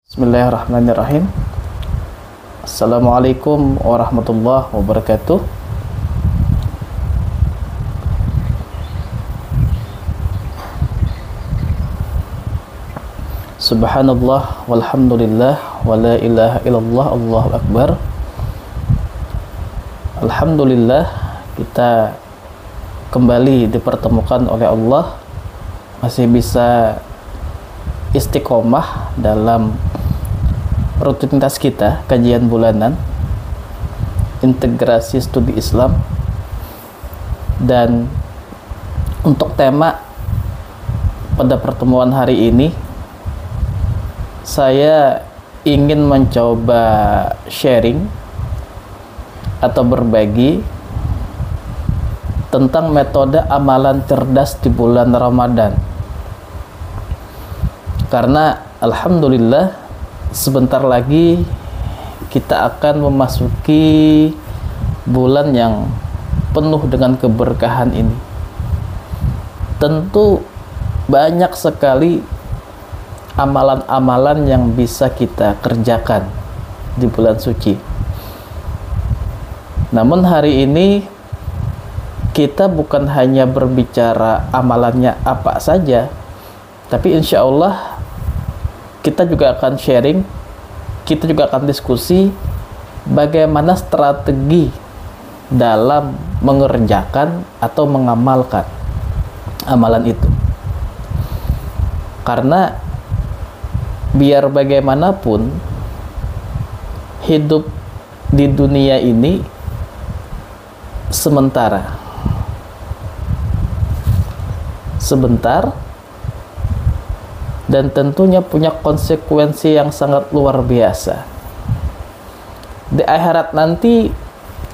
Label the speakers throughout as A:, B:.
A: Bismillahirrahmanirrahim. Assalamualaikum warahmatullahi wabarakatuh. Subhanallah walhamdulillah wa la ilaha illallah, Allahu akbar. Alhamdulillah, kita kembali dipertemukan oleh Allah, masih bisa istiqomah dalam rutinitas kita, kajian bulanan integrasi studi Islam. Dan untuk tema pada pertemuan hari ini, saya ingin mencoba sharing atau berbagi tentang metode amalan cerdas di bulan Ramadan. Karena alhamdulillah sebentar lagi kita akan memasuki bulan yang penuh dengan keberkahan ini. Tentu banyak sekali amalan-amalan yang bisa kita kerjakan di bulan suci. Namun hari ini kita bukan hanya berbicara amalannya apa saja, tapi insya Allah kita juga akan sharing, kita juga akan diskusi bagaimana strategi dalam mengerjakan atau mengamalkan amalan itu. Karena biar bagaimanapun hidup di dunia ini sebentar, dan tentunya punya konsekuensi yang sangat luar biasa. Di akhirat nanti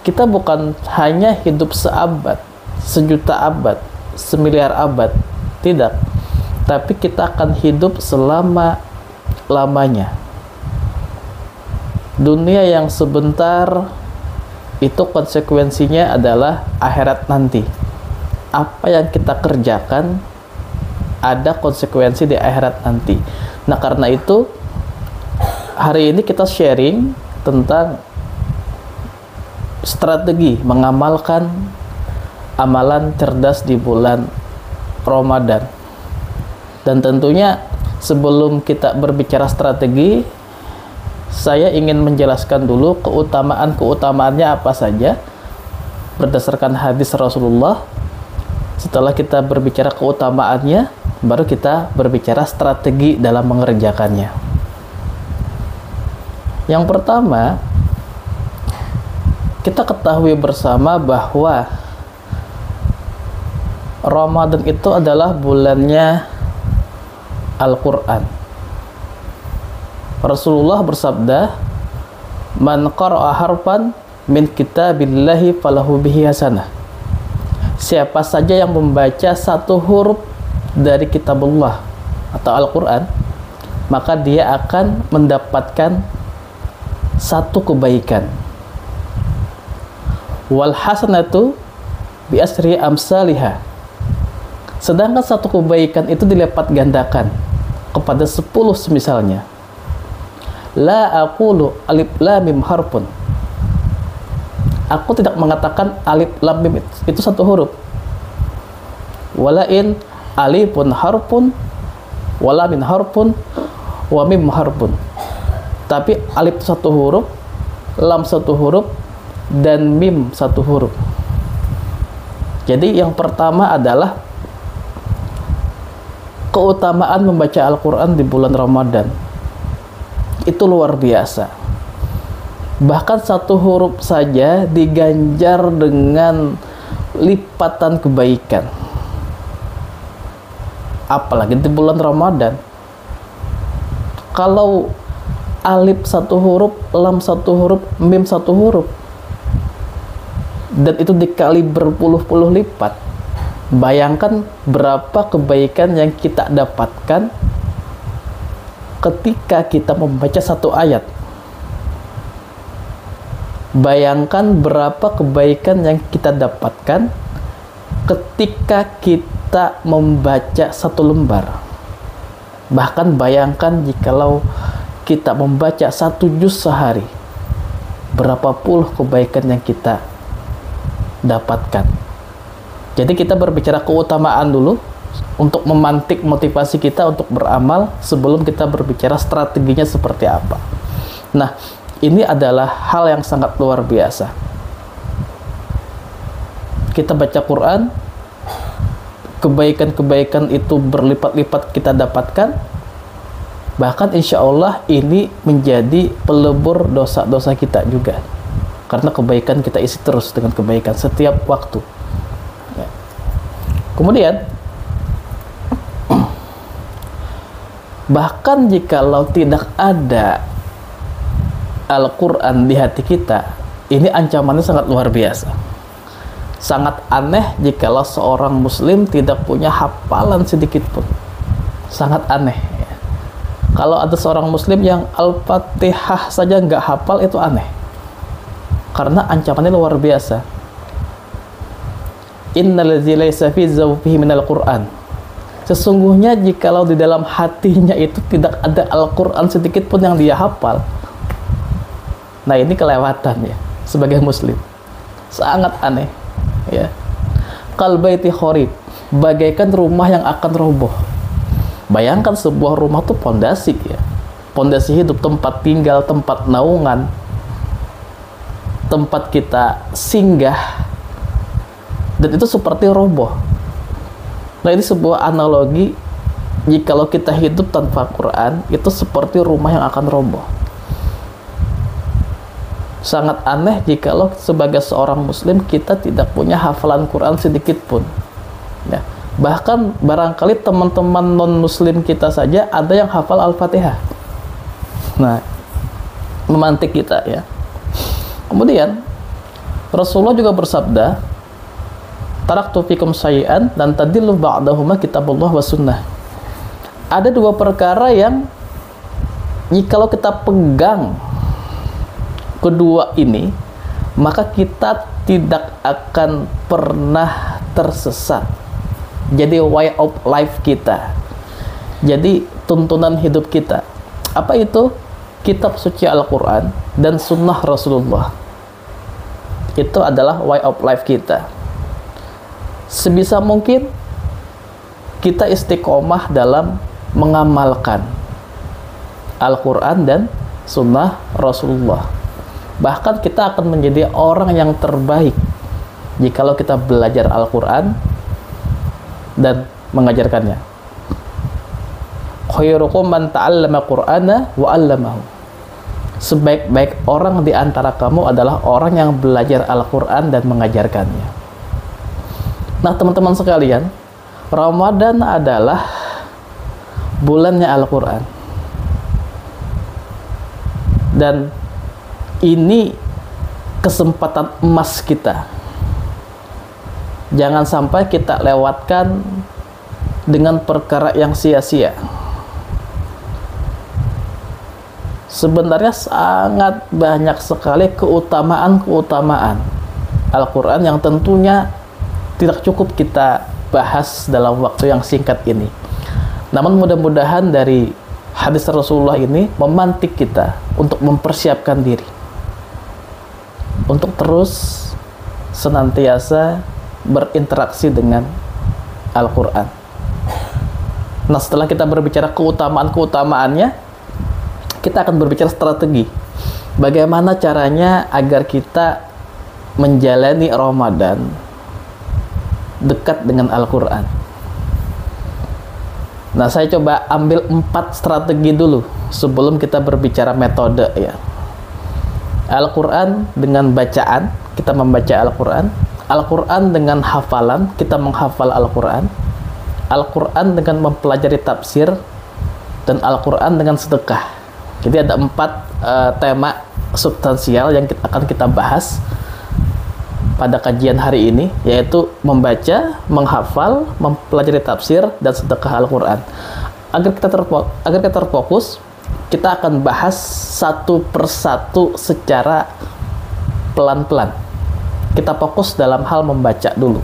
A: kita bukan hanya hidup seabad, sejuta abad, semiliar abad, tidak, tapi kita akan hidup selama-lamanya. Dunia yang sebentar itu konsekuensinya adalah akhirat nanti. Apa yang kita kerjakan ada konsekuensi di akhirat nanti. Nah, karena itu hari ini kita sharing tentang strategi mengamalkan amalan cerdas di bulan Ramadan. Dan tentunya sebelum kita berbicara strategi, saya ingin menjelaskan dulu keutamaan-keutamaannya apa saja berdasarkan hadis Rasulullah. Setelah kita berbicara keutamaannya, baru kita berbicara strategi dalam mengerjakannya. Yang pertama, kita ketahui bersama bahwa Ramadan itu adalah bulannya Al-Quran. Rasulullah bersabda, "Man qara'a harfan min kitabillahi falahu bihi hasanah." Siapa saja yang membaca satu huruf dari kitabullah atau Al-Quran, maka dia akan mendapatkan satu kebaikan. Wal hasanatu bi asri amsalihha. Sedangkan satu kebaikan itu dilipat gandakan kepada 10 semisalnya. La aqulu alif lam mim harfun. Aku tidak mengatakan alif lam mim itu satu huruf. Walain alifun harfun, wala min harfun, wa mim harfun. Tapi alif satu huruf, lam satu huruf, dan mim satu huruf. Jadi yang pertama adalah keutamaan membaca Al-Quran di bulan Ramadan. Itu luar biasa. Bahkan satu huruf saja diganjar dengan lipatan kebaikan. Apalagi di bulan Ramadan. Kalau alif satu huruf, lam satu huruf, mim satu huruf, dan itu dikali berpuluh-puluh lipat, bayangkan berapa kebaikan yang kita dapatkan ketika kita membaca satu ayat. Bayangkan berapa kebaikan yang kita dapatkan ketika kita membaca satu lembar. Bahkan bayangkan jikalau kita membaca 1 juz sehari, berapa puluh kebaikan yang kita dapatkan. Jadi kita berbicara keutamaan dulu untuk memantik motivasi kita untuk beramal sebelum kita berbicara strateginya seperti apa. Nah, ini adalah hal yang sangat luar biasa. Kita baca Quran, kebaikan-kebaikan itu berlipat-lipat kita dapatkan. Bahkan insya Allah ini menjadi pelebur dosa-dosa kita juga, karena kebaikan kita isi terus dengan kebaikan setiap waktu. Ya. Kemudian bahkan jikalau tidak ada Al-Quran di hati kita, ini ancamannya sangat luar biasa. Sangat aneh jikalau seorang muslim tidak punya hafalan sedikit pun. Sangat aneh. Kalau ada seorang muslim yang Al-Fatihah saja nggak hafal, itu aneh. Karena ancamannya luar biasa. Innal ladzi laysa fi zawfihi minal Qur'an. Sesungguhnya jikalau di dalam hatinya itu tidak ada Al-Quran sedikit pun yang dia hafal, nah ini kelewatan ya sebagai muslim. Sangat aneh ya. Kal baiti khorib, bagaikan rumah yang akan roboh. Bayangkan sebuah rumah tuh pondasi ya, pondasi hidup, tempat tinggal, tempat naungan, tempat kita singgah, dan itu seperti roboh. Nah, ini sebuah analogi, jikalau kita hidup tanpa Quran, itu seperti rumah yang akan roboh. Sangat aneh jikalau sebagai seorang muslim kita tidak punya hafalan Quran sedikit pun ya. Bahkan barangkali teman-teman non-muslim kita saja ada yang hafal Al-Fatihah. Nah, memantik kita ya. Kemudian Rasulullah juga bersabda, taraktu fikum syai'an dan tadillu ba'dahuma kitabullah wa sunnah. Ada 2 perkara yang jikalau kita pegang kedua ini, maka kita tidak akan pernah tersesat. Jadi way of life kita, jadi tuntunan hidup kita. Apa itu? Kitab suci Al-Quran dan sunnah Rasulullah. Itu adalah way of life kita. Sebisa mungkin kita istiqomah dalam mengamalkan Al-Quran dan sunnah Rasulullah. Bahkan kita akan menjadi orang yang terbaik jikalau kita belajar Al-Quran dan mengajarkannya. Khairukum man ta'allama Qur'ana wa 'allamahu. Sebaik-baik orang di antara kamu adalah orang yang belajar Al-Quran dan mengajarkannya. Nah, teman-teman sekalian, Ramadan adalah bulannya Al-Quran. Dan ini kesempatan emas kita. Jangan sampai kita lewatkan dengan perkara yang sia-sia. Sebenarnya sangat banyak sekali keutamaan-keutamaan Al-Quran yang tentunya tidak cukup kita bahas dalam waktu yang singkat ini. Namun mudah-mudahan dari hadis Rasulullah ini memantik kita untuk mempersiapkan diri, untuk terus senantiasa berinteraksi dengan Al-Quran. Nah, setelah kita berbicara keutamaan-keutamaannya, kita akan berbicara strategi. Bagaimana caranya agar kita menjalani Ramadan dekat dengan Al-Quran. Nah, saya coba ambil 4 strategi dulu sebelum kita berbicara metode ya. Al-Quran dengan bacaan, kita membaca Al-Quran. Al-Quran dengan hafalan, kita menghafal Al-Quran. Al-Quran dengan mempelajari tafsir, dan Al-Quran dengan sedekah. Jadi ada 4 tema substansial yang akan kita bahas pada kajian hari ini, yaitu membaca, menghafal, mempelajari tafsir, dan sedekah Al-Quran. Agar kita terfokus, kita akan bahas satu persatu secara pelan-pelan. Kita fokus dalam hal membaca dulu.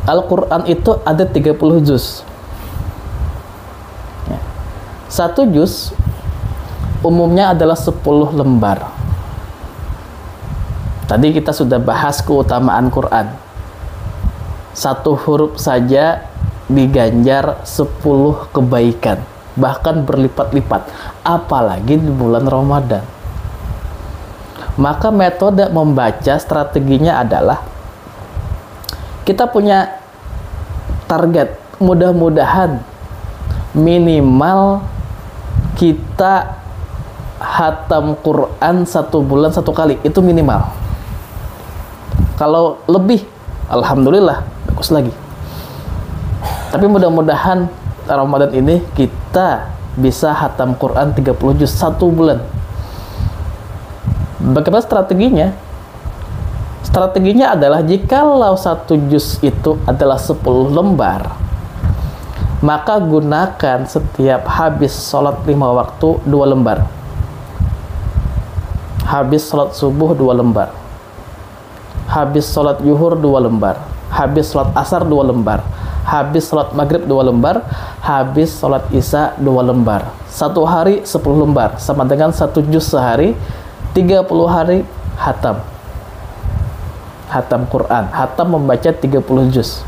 A: Al-Quran itu ada 30 juz. Satu juz umumnya adalah 10 lembar. Tadi kita sudah bahas keutamaan Quran. Satu huruf saja diganjar 10 kebaikan, bahkan berlipat-lipat, apalagi di bulan Ramadan. Maka metode membaca strateginya adalah kita punya target, mudah-mudahan minimal kita hatam Quran 1 bulan 1 kali, itu minimal. Kalau lebih, alhamdulillah, bagus lagi. Tapi mudah-mudahan Ramadan ini kita bisa hatam Quran 30 juz 1 bulan. Bagaimana strateginya? Strateginya adalah jikalau 1 juz itu adalah 10 lembar, maka gunakan setiap habis sholat 5 waktu 2 lembar. Habis sholat subuh 2 lembar. Habis sholat yuhur 2 lembar. Habis sholat asar 2 lembar. Habis sholat maghrib 2 lembar. Habis sholat isya 2 lembar. 1 hari 10 lembar, sama dengan 1 juz sehari. 30 hari hatam. Hatam Quran, hatam membaca 30 juz.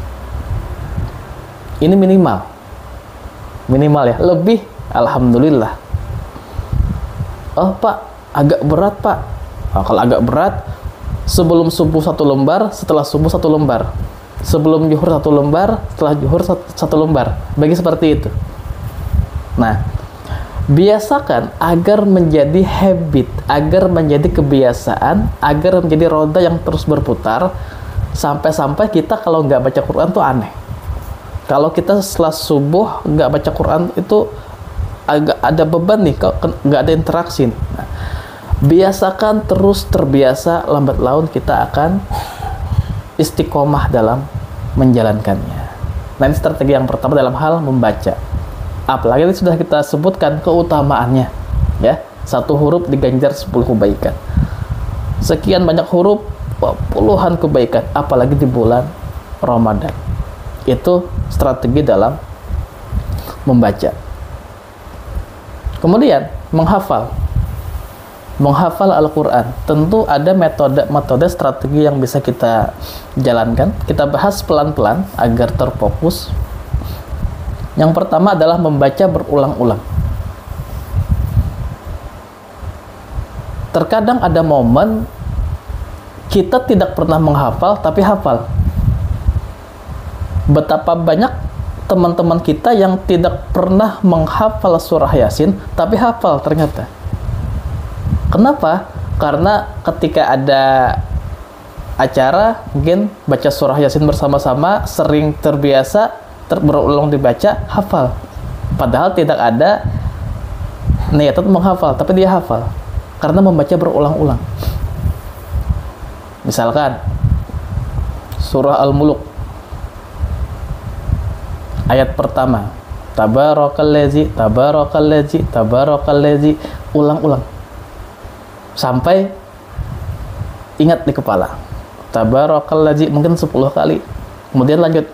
A: Ini minimal. Minimal ya. Lebih, alhamdulillah. Oh Pak, agak berat Pak. Oh, kalau agak berat, sebelum subuh 1 lembar, setelah subuh 1 lembar. Sebelum zuhur 1 lembar, setelah zuhur 1 lembar. Bagi seperti itu. Nah, biasakan agar menjadi habit, agar menjadi kebiasaan, agar menjadi roda yang terus berputar, sampai-sampai kita kalau nggak baca Quran tuh aneh. Kalau kita setelah subuh nggak baca Quran itu agak ada beban nih, nggak ada interaksi. Nah, biasakan terus terbiasa, lambat laun kita akan istiqomah dalam menjalankannya. Nah, ini strategi yang pertama dalam hal membaca. Apalagi sudah kita sebutkan keutamaannya, ya. 1 huruf diganjar 10 kebaikan. Sekian banyak huruf, puluhan kebaikan, apalagi di bulan Ramadan. Itu strategi dalam membaca. Kemudian menghafal. Menghafal Al-Quran. Tentu ada metode strategi yang bisa kita jalankan. Kita bahas pelan-pelan agar terfokus. Yang pertama adalah membaca berulang-ulang. Terkadang ada momen kita tidak pernah menghafal tapi hafal. Betapa banyak teman-teman kita yang tidak pernah menghafal surah Yasin tapi hafal ternyata. Kenapa? Karena ketika ada acara mungkin baca surah Yasin bersama-sama, sering terbiasa, berulang dibaca, hafal. Padahal tidak ada niat untuk menghafal, tapi dia hafal karena membaca berulang-ulang. Misalkan surah Al-Muluk ayat pertama, tabarakallazi, tabarakallazi, tabarakallazi, ulang-ulang sampai ingat di kepala. Tabarakallazi mungkin 10 kali. Kemudian lanjut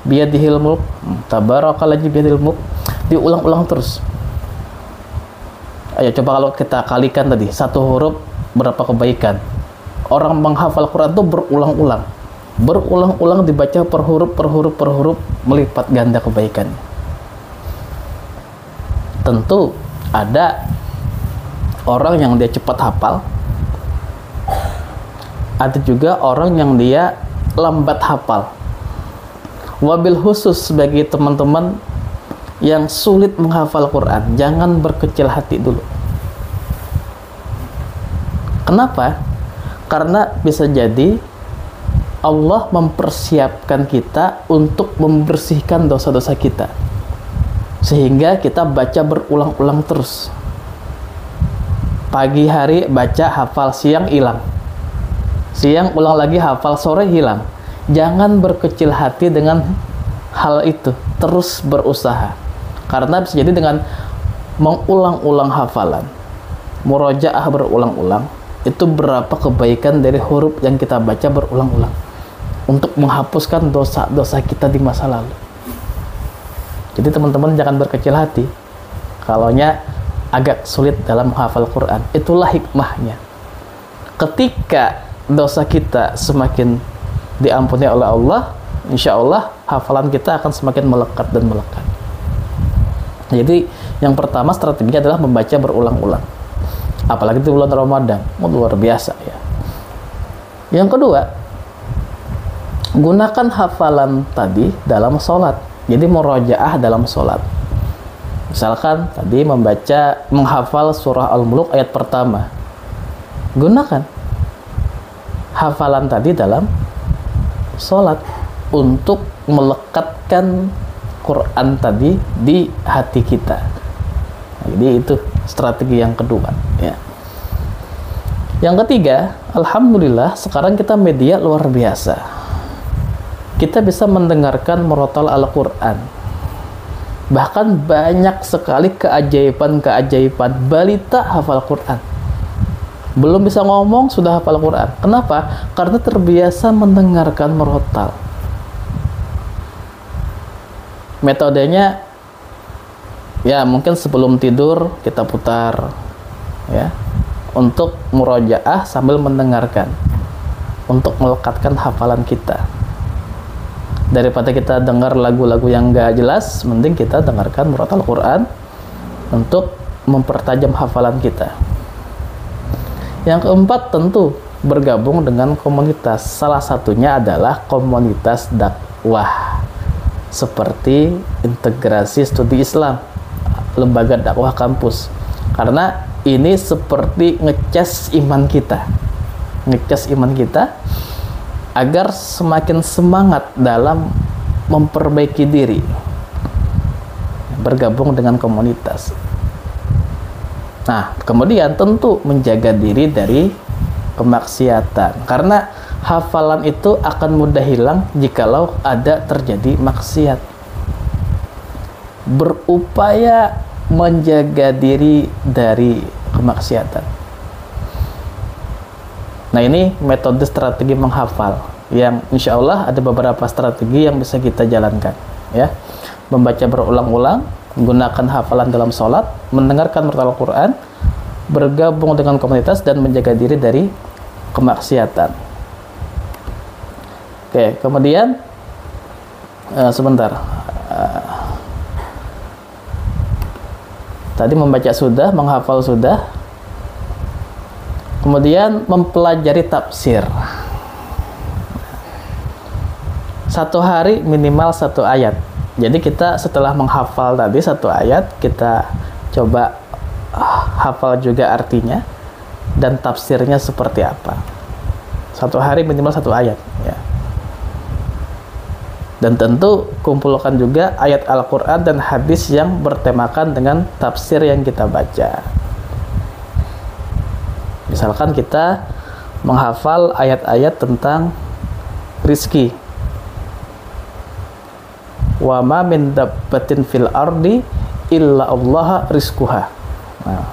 A: biyadihil mulk, tabarakallazi biyadihil mulk, diulang-ulang terus. Ayo coba kalau kita kalikan tadi 1 huruf berapa kebaikan. Orang menghafal Quran itu berulang-ulang. Berulang-ulang dibaca per huruf melipat ganda kebaikan. Tentu ada orang yang dia cepat hafal. Ada juga orang yang dia lambat hafal. Wabil khusus bagi teman-teman yang sulit menghafal Quran, jangan berkecil hati dulu. Kenapa? Karena bisa jadi Allah mempersiapkan kita untuk membersihkan dosa-dosa kita, sehingga kita baca berulang-ulang terus. Pagi hari baca, hafal, siang hilang, siang ulang lagi, hafal, sore hilang. Jangan berkecil hati dengan hal itu, terus berusaha. Karena bisa jadi dengan mengulang-ulang hafalan, murojaah berulang-ulang, itu berapa kebaikan dari huruf yang kita baca berulang-ulang untuk menghapuskan dosa-dosa kita di masa lalu. Jadi teman-teman jangan berkecil hati. kalaunya agak sulit dalam menghafal Quran. Itulah hikmahnya. Ketika dosa kita semakin diampuni oleh Allah, insya Allah hafalan kita akan semakin melekat dan melekat. Jadi yang pertama strateginya adalah membaca berulang-ulang. Apalagi di bulan Ramadan, luar biasa ya. Yang kedua, gunakan hafalan tadi dalam sholat. Jadi murojaah dalam sholat. Misalkan tadi menghafal surah Al-Mulk ayat pertama. Gunakan hafalan tadi dalam sholat untuk melekatkan Quran tadi di hati kita. Jadi itu strategi yang kedua ya. Yang ketiga, alhamdulillah sekarang kita media luar biasa. Kita bisa mendengarkan murotal Al-Quran. Bahkan banyak sekali keajaiban-keajaiban balita hafal Quran. Belum bisa ngomong sudah hafal Quran. Kenapa? Karena terbiasa mendengarkan murotal. Metodenya ya mungkin sebelum tidur kita putar ya, untuk murojaah sambil mendengarkan, untuk melekatkan hafalan kita. Daripada kita dengar lagu-lagu yang gak jelas, mending kita dengarkan murotal Quran untuk mempertajam hafalan kita. Yang keempat, tentu bergabung dengan komunitas. Salah satunya adalah komunitas dakwah seperti Integrasi Studi Islam, lembaga dakwah kampus. Karena ini seperti ngecas iman kita. Ngecas iman kita agar semakin semangat dalam memperbaiki diri, bergabung dengan komunitas. Nah, kemudian tentu menjaga diri dari kemaksiatan, karena hafalan itu akan mudah hilang jikalau ada terjadi maksiat. Berupaya menjaga diri dari kemaksiatan. Nah, ini metode strategi menghafal yang insya Allah ada beberapa strategi yang bisa kita jalankan ya. Membaca berulang-ulang, gunakan hafalan dalam sholat, mendengarkan murotal Quran, bergabung dengan komunitas, dan menjaga diri dari kemaksiatan. Oke, kemudian sebentar, tadi membaca sudah, menghafal sudah. Kemudian mempelajari tafsir. Satu hari minimal 1 ayat. Jadi kita setelah menghafal tadi 1 ayat, kita coba hafal juga artinya dan tafsirnya seperti apa. 1 hari minimal 1 ayat ya. Dan tentu kumpulkan juga ayat Al-Quran dan hadis yang bertemakan dengan tafsir yang kita baca. Misalkan kita menghafal ayat-ayat tentang rizki. Wa ma min dabbatin fil ardi illa Allah rizquha. Nah,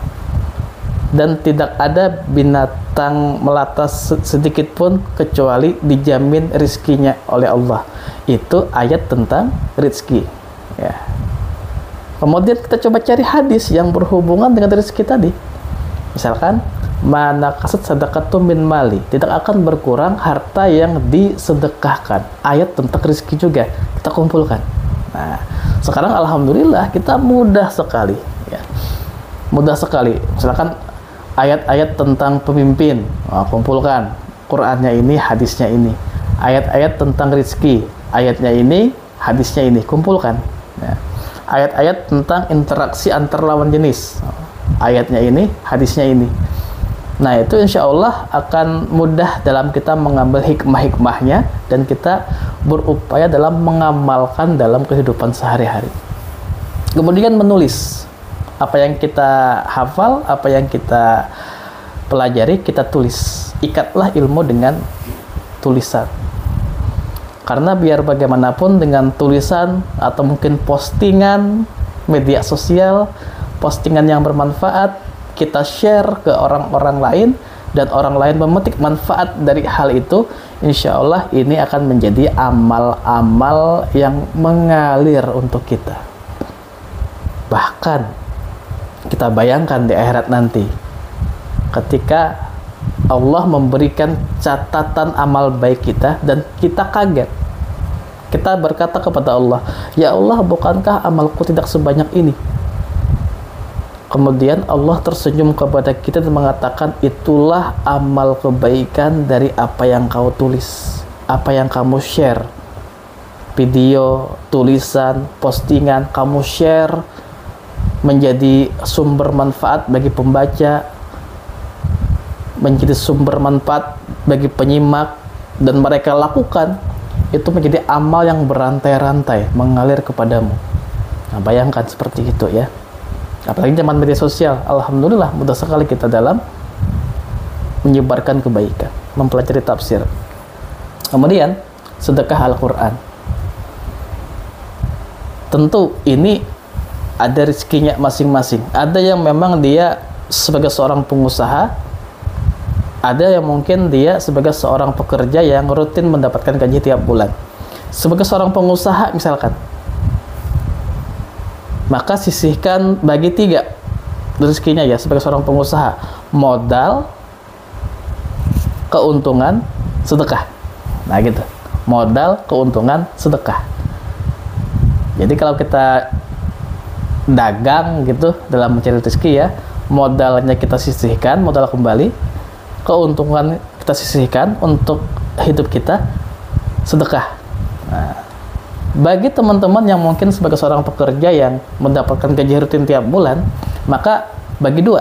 A: dan tidak ada binatang melata sedikit pun kecuali dijamin rizkinya oleh Allah. Itu ayat tentang rizki ya. Kemudian kita coba cari hadis yang berhubungan dengan rizki tadi. Misalkan, mana kasat sadaqatum min mali, tidak akan berkurang harta yang disedekahkan. Ayat tentang rezeki juga kita kumpulkan. Nah, sekarang alhamdulillah kita mudah sekali ya. Mudah sekali. Misalkan ayat-ayat tentang pemimpin, kumpulkan. Qurannya ini, hadisnya ini. Ayat-ayat tentang rezeki, ayatnya ini, hadisnya ini, kumpulkan ya. Ayat-ayat tentang interaksi antar lawan jenis, ayatnya ini, hadisnya ini. Nah, itu insya Allah akan mudah dalam kita mengambil hikmah-hikmahnya dan kita berupaya dalam mengamalkan dalam kehidupan sehari-hari. Kemudian menulis apa yang kita hafal, apa yang kita pelajari, kita tulis. Ikatlah ilmu dengan tulisan. Karena biar bagaimanapun dengan tulisan atau mungkin postingan media sosial, postingan yang bermanfaat, kita share ke orang-orang lain dan orang lain memetik manfaat dari hal itu, insya Allah ini akan menjadi amal-amal yang mengalir untuk kita. Bahkan Kita bayangkan di akhirat nanti, ketika Allah memberikan catatan amal baik kita dan kita kaget. Kita berkata kepada Allah, "Ya Allah, bukankah amalku tidak sebanyak ini?" Kemudian Allah tersenyum kepada kita dan mengatakan, "Itulah amal kebaikan dari apa yang kau tulis, apa yang kamu share. Video, tulisan, postingan kamu share menjadi sumber manfaat bagi pembaca, menjadi sumber manfaat bagi penyimak, dan mereka lakukan itu menjadi amal yang berantai-rantai mengalir kepadamu." Nah, bayangkan seperti itu ya. Apalagi zaman media sosial, alhamdulillah mudah sekali kita dalam menyebarkan kebaikan, mempelajari tafsir. Kemudian sedekah Al-Quran. Tentu ini ada rezekinya masing-masing. Ada yang memang dia sebagai seorang pengusaha, ada yang mungkin dia sebagai seorang pekerja yang rutin mendapatkan gaji tiap bulan. Sebagai seorang pengusaha misalkan, maka sisihkan bagi 3 rezekinya ya sebagai seorang pengusaha: modal, keuntungan, sedekah. Nah gitu, modal, keuntungan, sedekah. Jadi kalau kita dagang gitu dalam mencari rezeki ya, modalnya kita sisihkan, modal kembali, keuntungan kita sisihkan untuk hidup kita, sedekah. Nah, bagi teman-teman yang mungkin sebagai seorang pekerja yang mendapatkan gaji rutin tiap bulan, maka bagi 2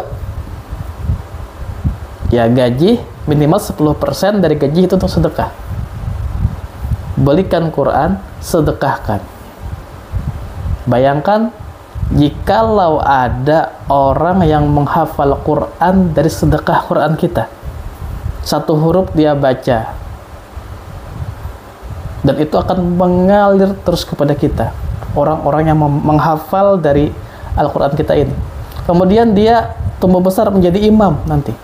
A: ya, gaji minimal 10% dari gaji itu untuk sedekah. Belikan Quran, sedekahkan. Bayangkan jikalau ada orang yang menghafal Quran dari sedekah Quran kita, 1 huruf dia baca, dan itu akan mengalir terus kepada kita, orang-orang yang menghafal dari Al-Quran kita ini. Kemudian dia tumbuh besar menjadi imam nanti.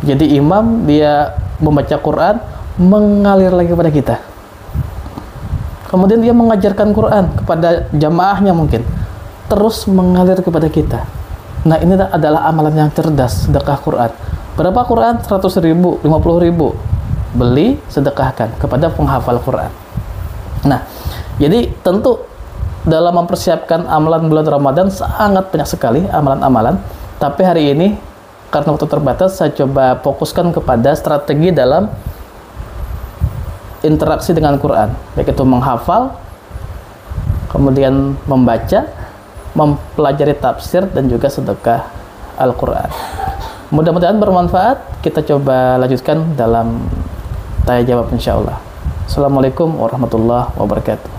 A: Jadi imam, dia membaca Quran, mengalir lagi kepada kita. Kemudian dia mengajarkan Quran kepada jamaahnya mungkin, terus mengalir kepada kita. Nah, ini adalah amalan yang cerdas, sedekah Quran. Berapa Quran? 100.000, 50.000. Beli, sedekahkan kepada penghafal Quran. Nah, jadi tentu dalam mempersiapkan amalan bulan Ramadan sangat banyak sekali amalan-amalan. Tapi hari ini karena waktu terbatas, saya coba fokuskan kepada strategi dalam interaksi dengan Quran, baik itu menghafal, kemudian membaca, mempelajari tafsir, dan juga sedekah Al-Quran. Mudah-mudahan bermanfaat. Kita coba lanjutkan dalam tanya jawab insya Allah. Assalamualaikum warahmatullahi wabarakatuh.